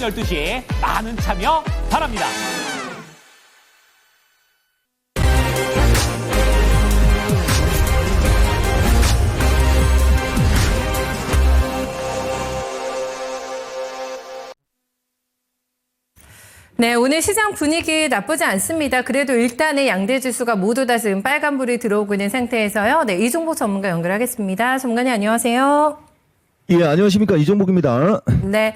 12시에 많은 참여 바랍니다. 네, 오늘 시장 분위기 나쁘지 않습니다. 그래도 일단은 양대 지수가 모두 다 지금 빨간불이 들어오고 있는 상태에서요. 네, 이종복 전문가 연결하겠습니다. 전문가님 안녕하세요. 예, 안녕하십니까. 이종복입니다. 네.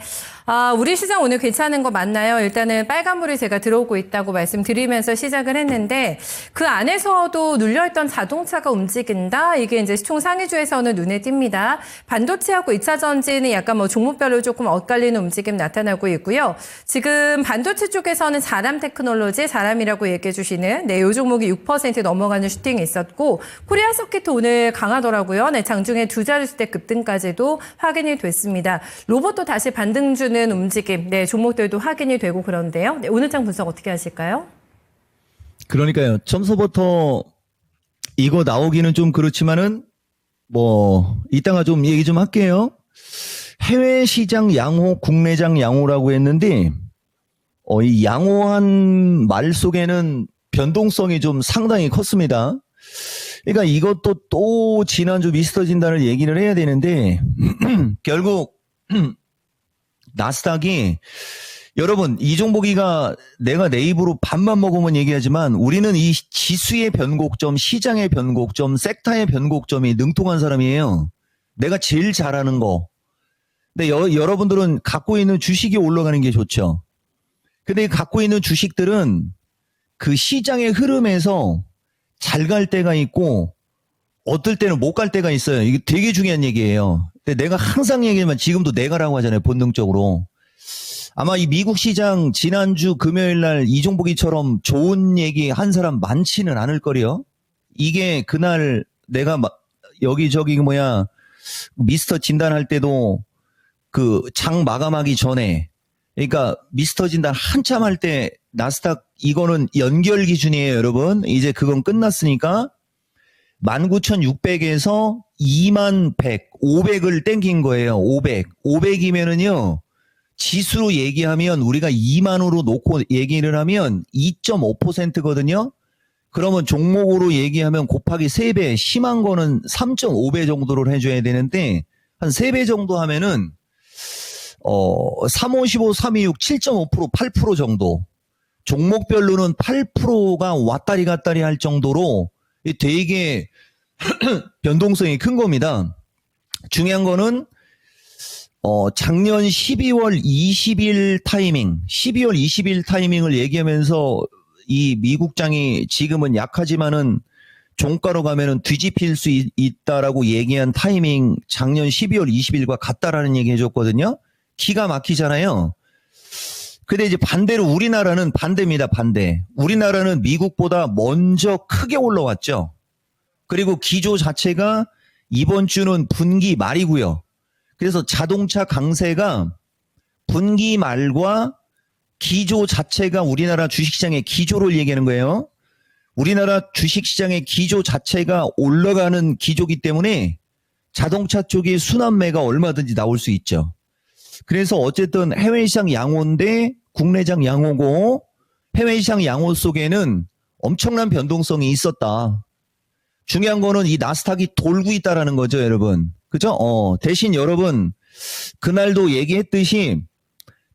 우리 시장 오늘 괜찮은 거 맞나요? 일단은 빨간불이 제가 들어오고 있다고 말씀드리면서 시작을 했는데 그 안에서도 눌려있던 자동차가 움직인다? 이게 이제 시총 상위주에서는 눈에 띕니다. 반도체하고 2차 전지는 약간 뭐 종목별로 조금 엇갈리는 움직임 나타나고 있고요. 지금 반도체 쪽에서는 자람 테크놀로지, 자람이라고 얘기해 주시는 네, 요 종목이 6% 넘어가는 슈팅이 있었고 코리아 서킷 오늘 강하더라고요. 네, 장중에 두 자릿수대 급등까지도 확인이 됐습니다. 로봇도 다시 반등 주는 움직임, 네, 종목들도 확인이 되고 그런데요. 네, 오늘 장 분석 어떻게 하실까요? 그러니까요. 점수부터 이거 나오기는 좀 그렇지만은 뭐 이따가 좀 얘기 좀 할게요. 해외 시장 양호, 국내장 양호라고 했는데 이 양호한 말 속에는 변동성이 좀 상당히 컸습니다. 그러니까 이것도 또 지난주 미스터 진단을 얘기를 해야 되는데 결국 나스닥이 여러분 이종복이가 내가 내 입으로 밥만 먹으면 얘기하지만 우리는 이 지수의 변곡점, 시장의 변곡점, 섹터의 변곡점이 능통한 사람이에요. 내가 제일 잘하는 거. 근데 여러분들은 갖고 있는 주식이 올라가는 게 좋죠. 근데 갖고 있는 주식들은 그 시장의 흐름에서 잘 갈 때가 있고 어떨 때는 못 갈 때가 있어요. 이게 되게 중요한 얘기예요. 근데 내가 항상 얘기하면 지금도 내가라고 하잖아요. 본능적으로. 아마 이 미국 시장 지난주 금요일 날 이종복이처럼 좋은 얘기 한 사람 많지는 않을 거요. 이게 그날 내가 여기저기 미스터 진단할 때도 그 장 마감하기 전에 그러니까 미스터 진단 한참 할 때 나스닥 이거는 연결 기준이에요, 여러분. 이제 그건 끝났으니까 19,600에서 21,100, 500을 땡긴 거예요. 500. 500이면은요. 지수로 얘기하면 우리가 2만으로 놓고 얘기를 하면 2.5%거든요. 그러면 종목으로 얘기하면 곱하기 3배, 심한 거는 3.5배 정도를 해줘야 되는데 한 3배 정도 하면은 355, 326, 7.5%, 8% 정도. 종목별로는 8%가 왔다리 갔다리 할 정도로 되게 변동성이 큰 겁니다. 중요한 거는 작년 12월 20일 타이밍, 12월 20일 타이밍을 얘기하면서 이 미국장이 지금은 약하지만은 종가로 가면은 뒤집힐 수 있다라고 얘기한 타이밍 작년 12월 20일과 같다라는 얘기 해줬거든요. 기가 막히잖아요. 근데 이제 반대로 우리나라는 반대입니다. 반대. 우리나라는 미국보다 먼저 크게 올라왔죠. 그리고 기조 자체가 이번 주는 분기 말이고요. 그래서 자동차 강세가 분기 말과 기조 자체가 우리나라 주식시장의 기조를 얘기하는 거예요. 우리나라 주식시장의 기조 자체가 올라가는 기조이기 때문에 자동차 쪽의 순환매가 얼마든지 나올 수 있죠. 그래서 어쨌든 해외시장 양호인데 국내장 양호고 해외시장 양호 속에는 엄청난 변동성이 있었다. 중요한 거는 이 나스닥이 돌고 있다라는 거죠, 여러분. 그죠? 대신 여러분 그날도 얘기했듯이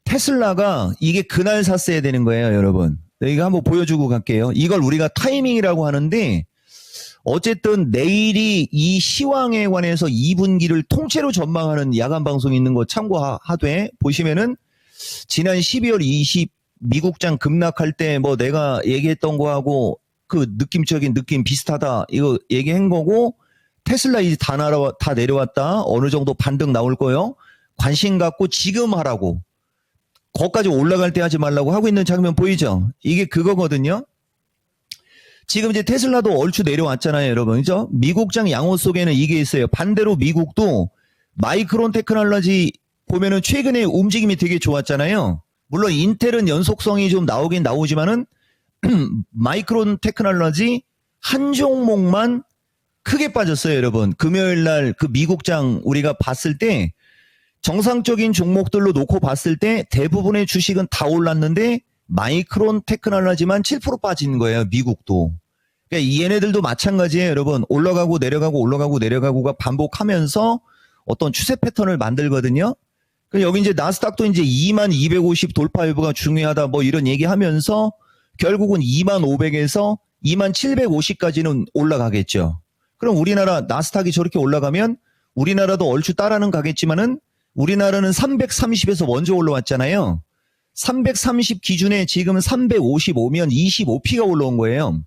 테슬라가 이게 그날 샀어야 되는 거예요, 여러분. 이거 한번 보여주고 갈게요. 이걸 우리가 타이밍이라고 하는데 어쨌든 내일이 이 시황에 관해서 2분기를 통째로 전망하는 야간 방송이 있는 거 참고하되 보시면은 지난 12월 20 미국장 급락할 때 뭐 내가 얘기했던 거하고 그 느낌적인 느낌 비슷하다 이거 얘기한 거고 테슬라 이제 다 내려왔다. 어느 정도 반등 나올 거요. 관심 갖고 지금 하라고. 거기까지 올라갈 때 하지 말라고 하고 있는 장면 보이죠? 이게 그거거든요. 지금 이제 테슬라도 얼추 내려왔잖아요, 여러분. 그죠? 미국장 양호 속에는 이게 있어요. 반대로 미국도 마이크론 테크놀로지 보면은 최근에 움직임이 되게 좋았잖아요. 물론 인텔은 연속성이 좀 나오긴 나오지만은 마이크론 테크놀로지 한 종목만 크게 빠졌어요, 여러분. 금요일 날 그 미국장 우리가 봤을 때 정상적인 종목들로 놓고 봤을 때 대부분의 주식은 다 올랐는데 마이크론 테크놀로지만 7% 빠진 거예요. 미국도. 그러니까 얘네들도 마찬가지예요. 여러분. 올라가고 내려가고 올라가고 내려가고가 반복하면서 어떤 추세 패턴을 만들거든요. 여기 이제 나스닥도 이제 2250 돌파 여부가 중요하다 뭐 이런 얘기하면서 결국은 2500에서 2750까지는 올라가겠죠. 그럼 우리나라 나스닥이 저렇게 올라가면 우리나라도 얼추 따라는 가겠지만은 우리나라는 330에서 먼저 올라왔잖아요. 330 기준에 지금 355면 25P가 올라온 거예요.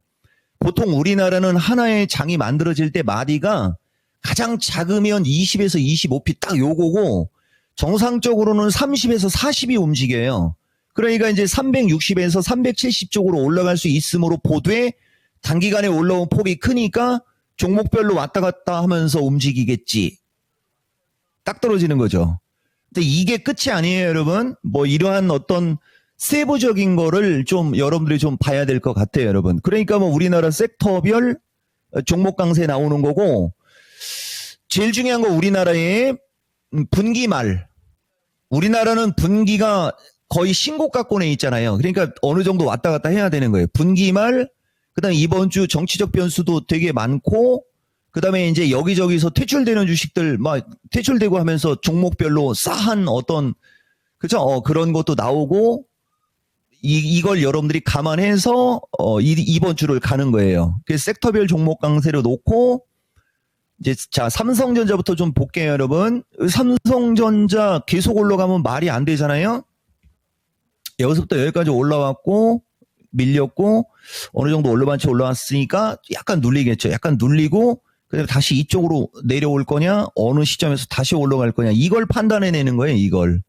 보통 우리나라는 하나의 장이 만들어질 때 마디가 가장 작으면 20에서 25P 딱 요거고 정상적으로는 30에서 40이 움직여요. 그러니까 이제 360에서 370 쪽으로 올라갈 수 있으므로 보되 단기간에 올라온 폭이 크니까 종목별로 왔다 갔다 하면서 움직이겠지. 딱 떨어지는 거죠. 근데 이게 끝이 아니에요, 여러분. 뭐 이러한 어떤 세부적인 거를 좀 여러분들이 좀 봐야 될 것 같아요, 여러분. 그러니까 뭐 우리나라 섹터별 종목 강세 나오는 거고 제일 중요한 거 우리나라의 분기 말. 우리나라는 분기가 거의 신고가권에 있잖아요. 그러니까 어느 정도 왔다 갔다 해야 되는 거예요. 분기 말, 그다음에 이번 주 정치적 변수도 되게 많고 그다음에 이제 여기저기서 퇴출되는 주식들 막 퇴출되고 하면서 종목별로 싸한 어떤 그죠? 그런 것도 나오고 이걸 여러분들이 감안해서 이번 주를 가는 거예요. 그래서 섹터별 종목 강세로 놓고 이제 자 삼성전자부터 좀 볼게요, 여러분. 삼성전자 계속 올라가면 말이 안 되잖아요. 여기서부터 여기까지 올라왔고 밀렸고 어느 정도 올라반치 올라왔으니까 약간 눌리겠죠. 약간 눌리고 그다음에 다시 이쪽으로 내려올 거냐, 어느 시점에서 다시 올라갈 거냐, 이걸 판단해내는 거예요. 이걸.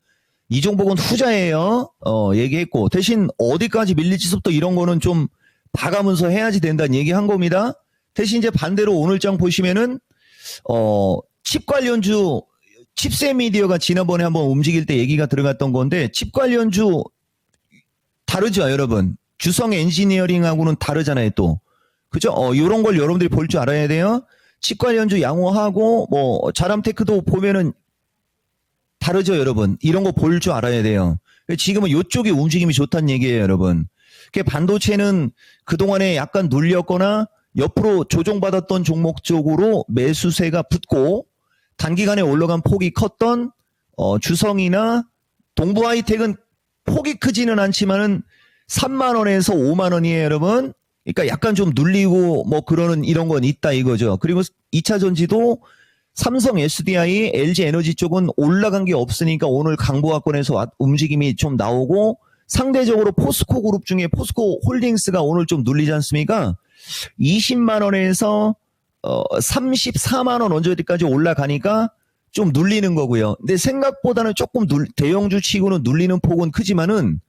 이 종목은 후자예요. 얘기했고 대신 어디까지 밀릴지부터 이런 거는 좀 봐가면서 해야지 된다는 얘기한 겁니다. 대신 이제 반대로 오늘 장 보시면은 칩 관련주 칩셋 미디어가 지난번에 한번 움직일 때 얘기가 들어갔던 건데 칩 관련주 다르죠, 여러분. 주성 엔지니어링하고는 다르잖아요, 또. 그죠? 요런 걸 여러분들이 볼 줄 알아야 돼요. 칩 관련주 양호하고 뭐 자람테크도 보면은 다르죠, 여러분. 이런 거 볼 줄 알아야 돼요. 지금은 요쪽이 움직임이 좋다는 얘기예요, 여러분. 반도체는 그동안에 약간 눌렸거나 옆으로 조정받았던 종목 쪽으로 매수세가 붙고 단기간에 올라간 폭이 컸던 주성이나 동부하이텍은 폭이 크지는 않지만은 3만 원에서 5만 원이에요, 여러분. 그러니까 약간 좀 눌리고 뭐 그러는 이런 건 있다 이거죠. 그리고 2차 전지도 삼성 SDI, LG 에너지 쪽은 올라간 게 없으니까 오늘 강보합권에서 움직임이 좀 나오고 상대적으로 포스코 그룹 중에 포스코 홀딩스가 오늘 좀 눌리지 않습니까? 20만 원에서 34만 원 언저리까지 올라가니까 좀 눌리는 거고요. 근데 생각보다는 조금 대형주 치고는 눌리는 폭은 크지만은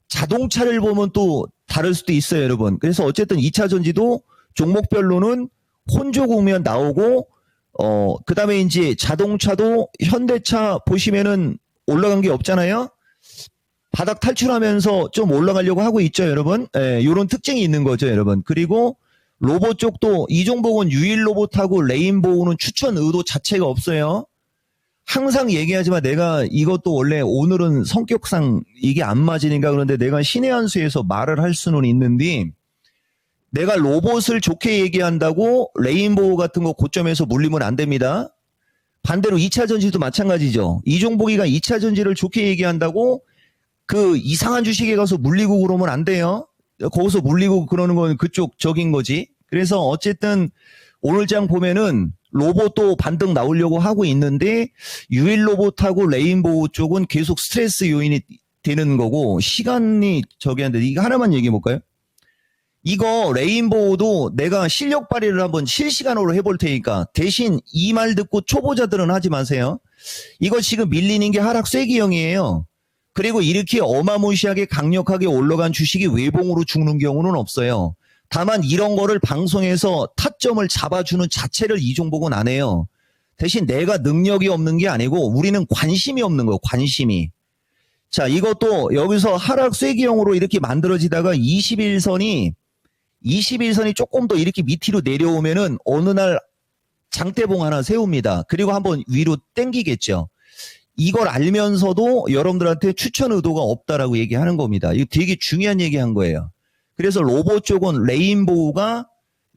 자동차를 보면 또 다를 수도 있어요, 여러분. 그래서 어쨌든 2차 전지도 종목별로는 혼조 국면 나오고 그 다음에 이제 자동차도 현대차 보시면은 올라간 게 없잖아요. 바닥 탈출하면서 좀 올라가려고 하고 있죠, 여러분. 요런 특징이 있는 거죠, 여러분. 그리고 로봇 쪽도 이 종목은 유일 로봇하고 레인보우는 추천 의도 자체가 없어요. 항상 얘기하지만 내가 이것도 원래 오늘은 성격상 이게 안 맞으니까 그런데 내가 신의 한 수에서 말을 할 수는 있는데 내가 로봇을 좋게 얘기한다고 레인보우 같은 거 고점에서 물리면 안 됩니다. 반대로 2차 전지도 마찬가지죠. 이종복이가 2차 전지를 좋게 얘기한다고 그 이상한 주식에 가서 물리고 그러면 안 돼요. 거기서 물리고 그러는 건 그쪽 적인 거지. 그래서 어쨌든 오늘 장 보면은 로봇도 반등 나오려고 하고 있는데 유일 로봇하고 레인보우 쪽은 계속 스트레스 요인이 되는 거고 시간이 저기 한데 이거 하나만 얘기해 볼까요? 이거 레인보우도 내가 실력 발휘를 한번 실시간으로 해볼 테니까 대신 이 말 듣고 초보자들은 하지 마세요. 이거 지금 밀리는 게 하락 쐐기형이에요. 그리고 이렇게 어마무시하게 강력하게 올라간 주식이 외봉으로 죽는 경우는 없어요. 다만 이런 거를 방송에서 타점을 잡아주는 자체를 이 종목은 안 해요. 대신 내가 능력이 없는 게 아니고 우리는 관심이 없는 거예요. 관심이. 자, 이것도 여기서 하락 쐐기형으로 이렇게 만들어지다가 21선이 조금 더 이렇게 밑으로 내려오면은 어느 날 장대봉 하나 세웁니다. 그리고 한번 위로 땡기겠죠. 이걸 알면서도 여러분들한테 추천 의도가 없다라고 얘기하는 겁니다. 이거 되게 중요한 얘기한 거예요. 그래서 로봇 쪽은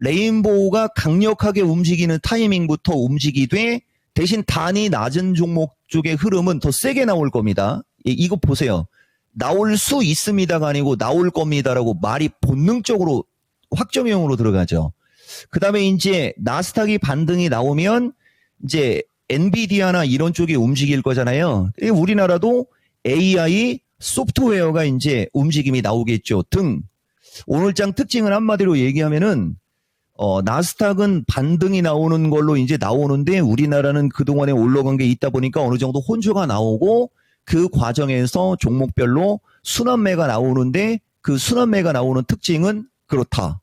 레인보우가 강력하게 움직이는 타이밍부터 움직이되 대신 단이 낮은 종목 쪽의 흐름은 더 세게 나올 겁니다. 이거 보세요. 나올 수 있습니다가 아니고 나올 겁니다라고 말이 본능적으로 확정형으로 들어가죠. 그 다음에 이제 나스닥이 반등이 나오면 이제 엔비디아나 이런 쪽이 움직일 거잖아요. 우리나라도 AI 소프트웨어가 이제 움직임이 나오겠죠. 등. 오늘장 특징은 한마디로 얘기하면은 나스닥은 반등이 나오는 걸로 이제 나오는데 우리나라는 그동안에 올라간 게 있다 보니까 어느 정도 혼조가 나오고 그 과정에서 종목별로 순환매가 나오는데 그 순환매가 나오는 특징은 그렇다.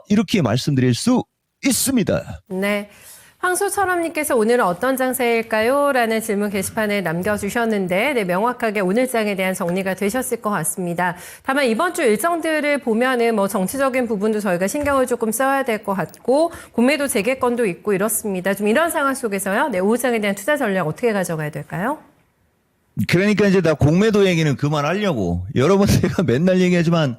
이렇게 말씀드릴 수 있습니다. 네. 황소철업님께서 오늘은 어떤 장세일까요? 라는 질문 게시판에 남겨주셨는데 네, 명확하게 오늘장에 대한 정리가 되셨을 것 같습니다. 다만 이번 주 일정들을 보면은 뭐 정치적인 부분도 저희가 신경을 조금 써야 될 것 같고 공매도 재개건도 있고 이렇습니다. 좀 이런 상황 속에서요. 네, 오후장에 대한 투자 전략 어떻게 가져가야 될까요? 그러니까 이제 나 공매도 얘기는 그만하려고. 여러분 제가 맨날 얘기하지만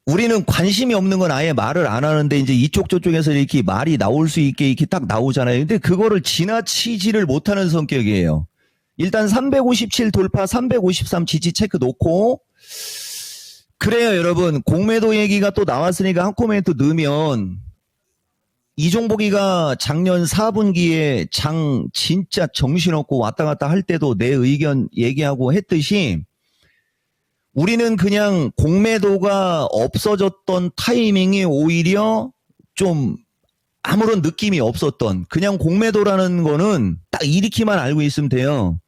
우리는 관심이 없는 건 아예 말을 안 하는데 이제 이쪽 저쪽에서 이렇게 말이 나올 수 있게 이렇게 딱 나오잖아요. 근데 그거를 지나치지를 못하는 성격이에요. 일단 357 돌파, 353 지지 체크 놓고 그래요, 여러분. 공매도 얘기가 또 나왔으니까 한 코멘트 넣으면 이종복이가 작년 4분기에 장 진짜 정신없고 왔다 갔다 할 때도 내 의견 얘기하고 했듯이 우리는 그냥 공매도가 없어졌던 타이밍이 오히려 좀 아무런 느낌이 없었던 그냥 공매도라는 거는 딱 이렇게만 알고 있으면 돼요.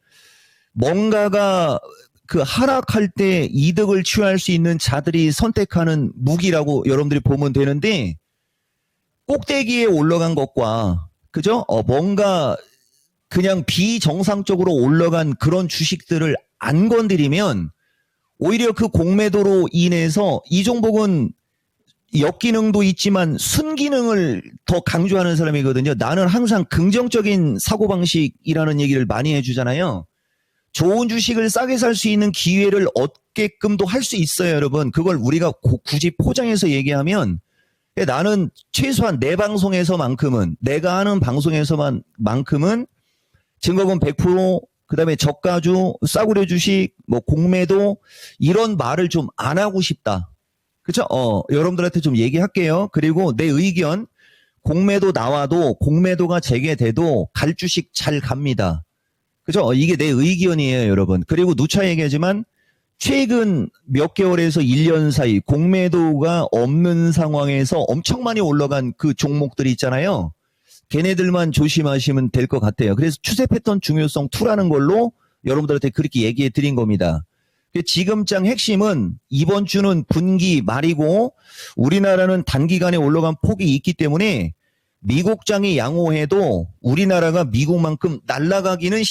뭔가가 그 하락할 때 이득을 취할 수 있는 자들이 선택하는 무기라고 여러분들이 보면 되는데 꼭대기에 올라간 것과 그죠? 뭔가 그냥 비정상적으로 올라간 그런 주식들을 안 건드리면 오히려 그 공매도로 인해서 이종복은 역기능도 있지만 순기능을 더 강조하는 사람이거든요. 나는 항상 긍정적인 사고방식이라는 얘기를 많이 해주잖아요. 좋은 주식을 싸게 살 수 있는 기회를 얻게끔도 할 수 있어요, 여러분. 그걸 우리가 굳이 포장해서 얘기하면 나는 최소한 내 방송에서만큼은 내가 하는 방송에서만큼은 증거금 100% 그다음에 저가주, 싸구려 주식, 뭐 공매도 이런 말을 좀 안 하고 싶다. 그렇죠? 여러분들한테 좀 얘기할게요. 그리고 내 의견 공매도 나와도 공매도가 재개돼도 갈 주식 잘 갑니다. 그죠? 이게 내 의견이에요, 여러분. 그리고 누차 얘기하지만 최근 몇 개월에서 1년 사이 공매도가 없는 상황에서 엄청 많이 올라간 그 종목들이 있잖아요. 걔네들만 조심하시면 될 것 같아요. 그래서 추세 패턴 중요성 2라는 걸로 여러분들한테 그렇게 얘기해 드린 겁니다. 지금장 핵심은 이번 주는 분기 말이고 우리나라는 단기간에 올라간 폭이 있기 때문에 미국장이 양호해도 우리나라가 미국만큼 날아가기는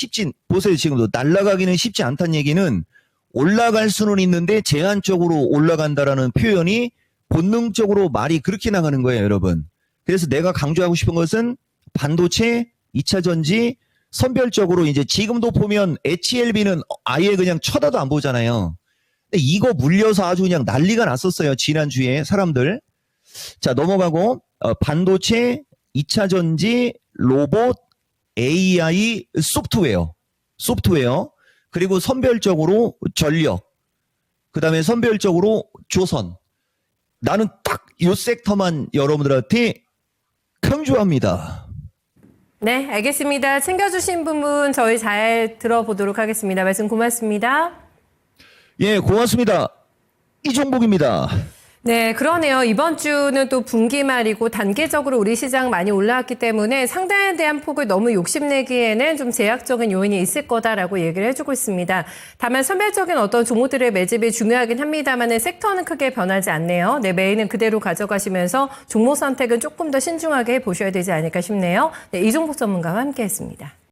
보세요. 지금도 날아가기는 쉽지 않다는 얘기는 올라갈 수는 있는데 제한적으로 올라간다라는 표현이 본능적으로 말이 그렇게 나가는 거예요, 여러분. 그래서 내가 강조하고 싶은 것은 반도체, 2차 전지, 선별적으로 이제 지금도 보면 HLB는 아예 그냥 쳐다도 안 보잖아요. 근데 이거 물려서 아주 그냥 난리가 났었어요, 지난주에 사람들. 자, 넘어가고 반도체, 2차 전지, 로봇, AI, 소프트웨어, 그리고 선별적으로 전력, 그 다음에 선별적으로 조선. 나는 딱 이 섹터만 여러분들한테 강조합니다. 네, 알겠습니다. 챙겨주신 부분 저희 잘 들어보도록 하겠습니다. 말씀 고맙습니다. 예, 고맙습니다. 이종복입니다. 네, 그러네요. 이번 주는 또 분기 말이고 단계적으로 우리 시장 많이 올라왔기 때문에 상단에 대한 폭을 너무 욕심내기에는 좀 제약적인 요인이 있을 거다라고 얘기를 해주고 있습니다. 다만 선별적인 어떤 종목들의 매집이 중요하긴 합니다만 섹터는 크게 변하지 않네요. 네, 메인은 그대로 가져가시면서 종목 선택은 조금 더 신중하게 보셔야 되지 않을까 싶네요. 네, 이종복 전문가와 함께했습니다.